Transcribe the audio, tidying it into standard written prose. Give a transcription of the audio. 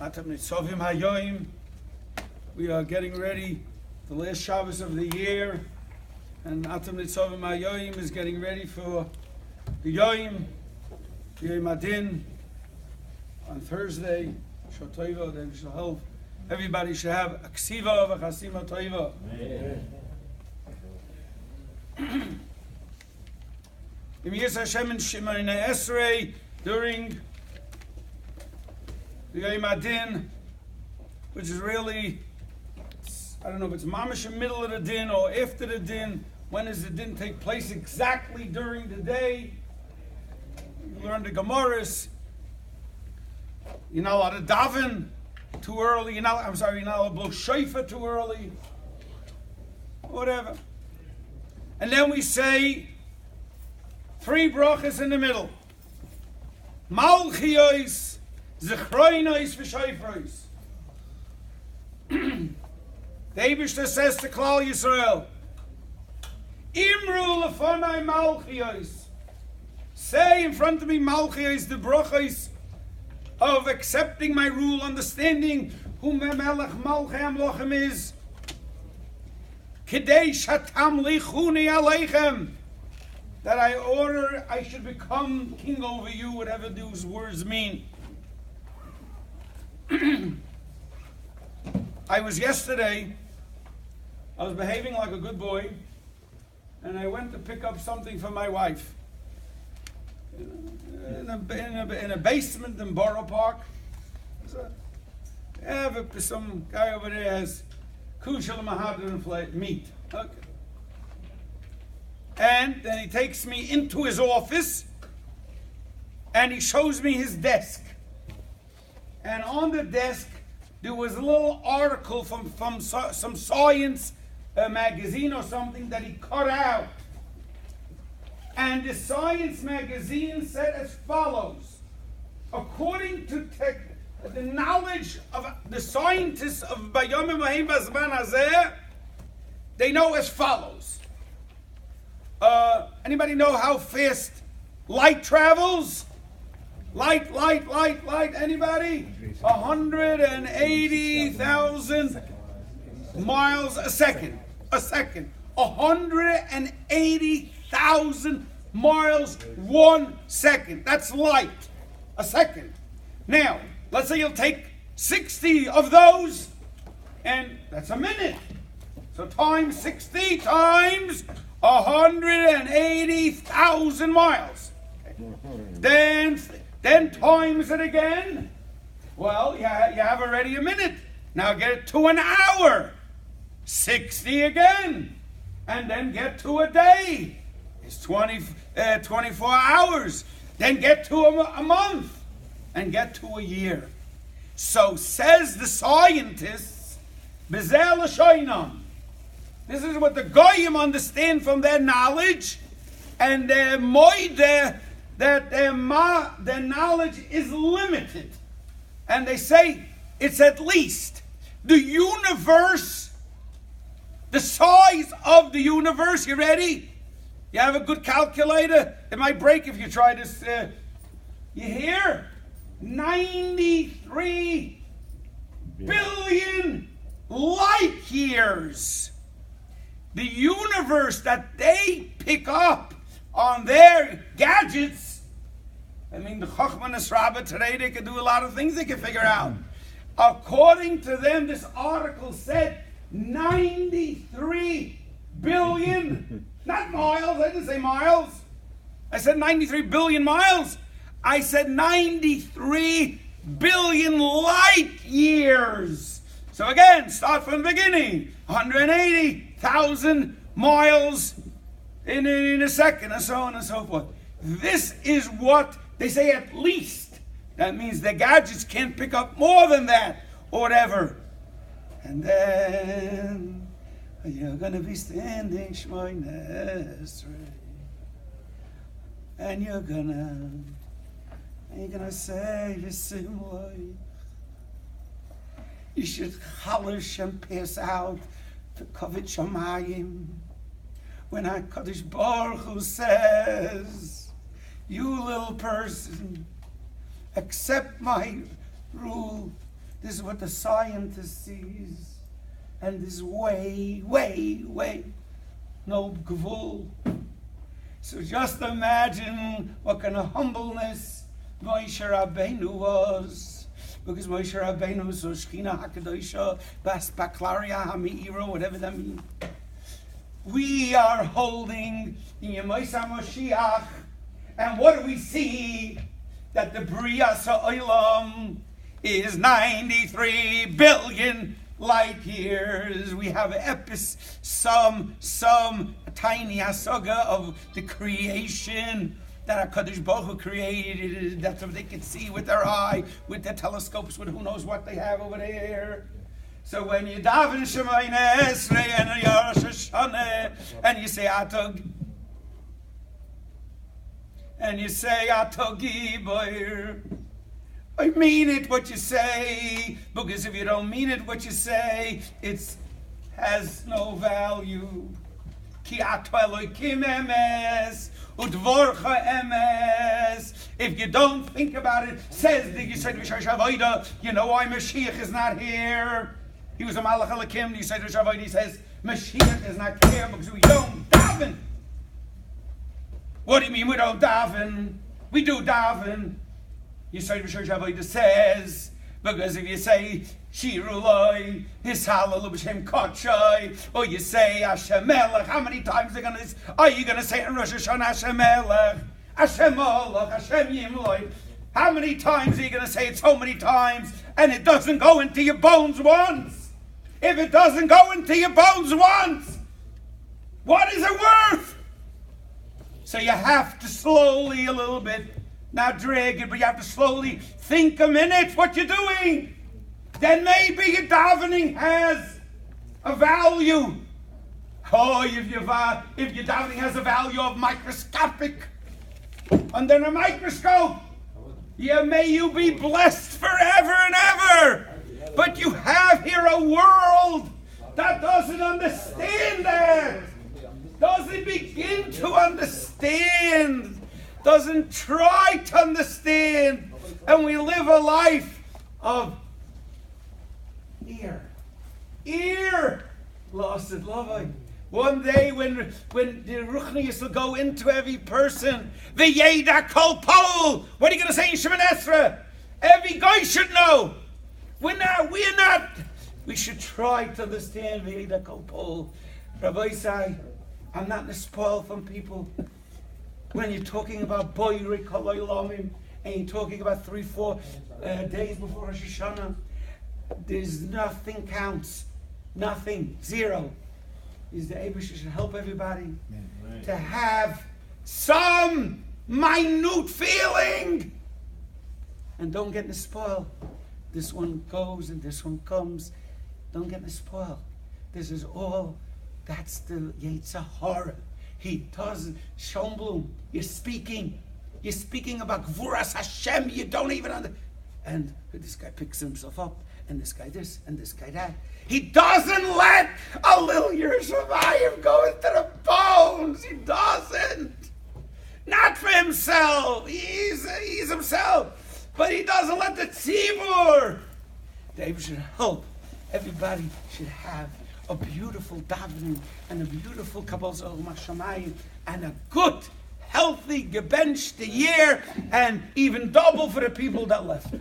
Atam Nitzovim Hayoim. We are getting ready, the last Shabbos of the year, and Atam Nitzovim Hayoim is getting ready for the Yoim Adin on Thursday. Shotoiva, then we shall help. Everybody should have a ksiva of a chasima toiva. Im Yis Hashem and Shemoneh Esrei during the Yom Adin, which is really, I don't know if it's mamash in the middle of the din or after the din. When does the din take place exactly during the day? You learn the Gemaras. You're not allowed to daven too early. You're not allowed to blow shofar too early. Whatever. And then we say 3 brachas in the middle. Malchiyos, Zechroinos, V'Shoifros. The Eibishter says to Klal Yisrael, Imru lefonai Malchiyos. Say in front of me Malchiyos, the brachas of accepting my rule, understanding who Melech Malchei Amlochem is. Kidei shatam lichuni aleichem. That I should become king over you, whatever those words mean. I was behaving like a good boy, and I went to pick up something for my wife. In a basement in Borough Park. Some guy over there has kushel mahadran meat. Okay. And then he takes me into his office and he shows me his desk. And on the desk there was a little article from some science magazine or something that he cut out. And the science magazine said as follows: according to the knowledge of the scientists of Bayom Mahim Bazman Hazeh, they know as follows. Anybody know how fast light travels? Light, anybody? 180,000 miles a second. 180,000 miles 1 second. That's light. A second. Now, let's say you'll take 60 of those, and that's a minute. So times 60 times 180,000 miles. Then times it again. Well, you have already a minute. Now get it to an hour. 60 again. And then get to a day. It's 24 hours. Then get to a month. And get to a year. So says the scientists, Bezel Shoinam. This is what the Goyim understand from their knowledge, and their moide, that their knowledge is limited. And they say it's at least the universe, the size of the universe. You ready? You have a good calculator? It might break if you try this. You hear? 93 billion light years. The universe that they pick up on their gadgets. I mean, the Chochmah Rabbi today, they can do a lot of things they can figure out. According to them, this article said 93 billion, not miles, I didn't say miles. I said 93 billion miles. I said 93 billion light years. So again, start from the beginning. 180,000 miles in a second, and so on and so forth. This is what they say at least. That means the gadgets can't pick up more than that, or whatever. And then you're going to be standing Shemoneh Esrei. And you're gonna say V'simloi. You should chalish and pass out to Kavod Shamayim. When HaKadosh Baruch Hu says, you little person, accept my rule, This is what the scientist sees. And this way, no gvul. So just imagine what kind of humbleness Moshe Rabbeinu was. Because Moshe Rabbeinu was Shechina HaKadoshah, Bas Baklaria HaMe'ira, whatever that means. We are holding in Yemais HaMoshiach, and what do we see? That the Bria Sa'olam is 93 billion light years. We have some tiny hasaga of the creation that HaKadosh Baruch Hu created. That's what they can see with their eye, with their telescopes, with who knows what they have over there. So when you daven Shemayne Esrei and Rosh Hashanah, and you say Atog, and you say Atog Giboir, I mean it what you say, because if you don't mean it what you say, it has no value. Ki ato Elokim emes, udvorcha emes. If you don't think about it, says the Yisrael V'Shar Shavoida, you know why Mashiach is not here. He was a Malach Elokim, the Yisrael V'Shar Shavoida, he says, Mashiach is not here because we don't daven. What do you mean we don't daven? We do daven. Yisrael V'Shar Shavoida says, because if you say Shiruloi, Hishalalu B'Shem Kotchai, or you say Hashem Melech, how many times are you going to say in Rosh Hashanah Hashem Melech, Hashem Molech, Hashem Yimloi? How many times are you going to say it? So many times, and it doesn't go into your bones once. If it doesn't go into your bones once, what is it worth? So you have to slowly a little bit, not drag it, but you have to slowly think a minute what you're doing. Then maybe your davening has a value. Oh, if your davening has a value of microscopic, under a microscope, yeah, may you be blessed forever and ever. But you have here a world that doesn't understand that, doesn't begin to understand, doesn't try to understand, and we live a life of ear, lost it, love. One day when the Ruchnius will go into every person, the Yeda Kol Pol, what are you going to say in Shemoneh Esrei? Every guy should know. We're not. We should try to understand the Yeda Kol Pol. Rabbi say, I'm not spoiled from people. When you're talking about Boyri Kol Olamim, and you're talking about 3-4 days before Rosh Hashanah, there's nothing counts. Nothing. Zero. Is the Abish should help everybody to have some minute feeling. And don't get in the spoil. This one goes and this one comes. Don't get in the spoil. This is all, that's the Yetzer Hara. He doesn't, schoenblum, you're speaking about Gvuras Hashem, you don't even understand. And this guy picks himself up, and this guy this, and this guy that. He doesn't let a little Yerushalayim go into the bones. He doesn't. Not for himself. He's himself. But he doesn't let the tzibur. David should help. Everybody should have a beautiful davening and a beautiful Kabbalah Shamayim and a good, healthy gebench the year, and even double for the people that left.